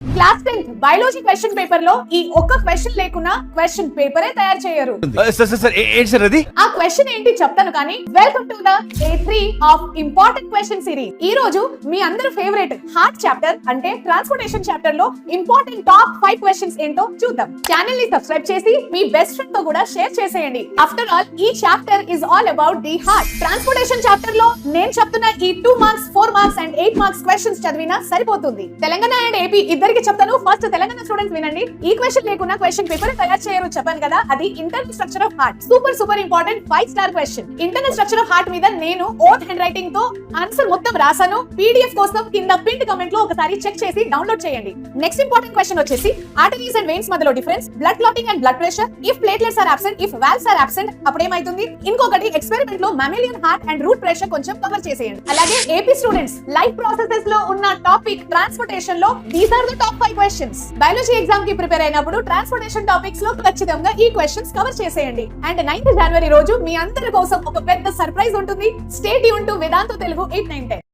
Class 10 biology question paper లో ఈ ఒక్క క్వశ్చన్ లేకున్నా క్వశ్చన్ పేపరే తయారు చేయరు. ఏంటి సార్ అది? ఆ క్వశ్చన్ ఏంటి చెప్తాను కానీ welcome to the day 3 of important question series. ఈ రోజు మీ అందరి ఫేవరెట్ హార్ట్ చాప్టర్ అంటే ట్రాన్స్పోర్టేషన్ చాప్టర్ లో ఇంపార్టెంట్ టాప్ 5 క్వశ్చన్స్ ఏంటో చూద్దాం. ఛానల్ ని సబ్స్క్రైబ్ చేసి మీ బెస్ట్ ఫ్రెండ్ తో కూడా షేర్ చేసేయండి. ఆఫ్టర్ ఆల్ ఈ chapter is all about the heart. Transportation chapter లో నేను చెప్తున్న ఈ 2 marks 4 marks and 8 marks questions చదివినా సరిపోతుంది. తెలంగాణ అండ్ ఏపీ ఇద్దరికి చెప్తాను. ఫస్ట్ తెలంగాణ స్టూడెంట్స్ వినండి. ఈ క్వశ్చన్ లేకున్నా క్వశ్చన్ పేపర్ తయారు చేయరు చెప్పాను కదా, అది internal structure of heart. Super important 5 star question. Internal structure of heart మీద నేను ఓత్ హ్యాండ్ రైటింగ్ తో ఆన్సర్ మొత్తం రాసాను. పీడిఎఫ్ కోసం కింద పిన్ కమెంట్ లో ఒకసారి చెక్ చేసి డౌన్లోడ్ చేయండి. నెక్స్ట్ ఇంపార్టెంట్ క్వశ్చన్ వచ్చేసి ఆర్టరీస్ అండ్ వెయిన్స్ మధ్యలో difference, blood clotting and blood pressure, if platelets are absent, if valves are absent అప్పుడు ఏమైతుంది. ఇంకొకటి ఎక్స్పెరిమెంట్ లో mammalian heart and root pressure కొంచెం కవర్ చేసేయండి. అలాగే ఏపీ స్టూడెంట్స్ లైఫ్ ప్రాసెసెస్ లో ఉన్న టాపిక్ ట్రాన్స్పోర్టేషన్ లో these are the top 5 questions. Biology exam కి ప్రిపేర్ అయినప్పుడు ట్రాన్స్పోర్టేషన్ టాపిక్స్ లో ఖచ్చితంగా ఈ క్వశ్చన్స్ కవర్ చేసేయండి. అండ్ 9th జనవరి రోజు మీ అందరి కోసం ఒక పెద్ద సర్ప్రైజ్ ఉంటుంది. Stay tune to Vedanta Telugu 8, 9, 10.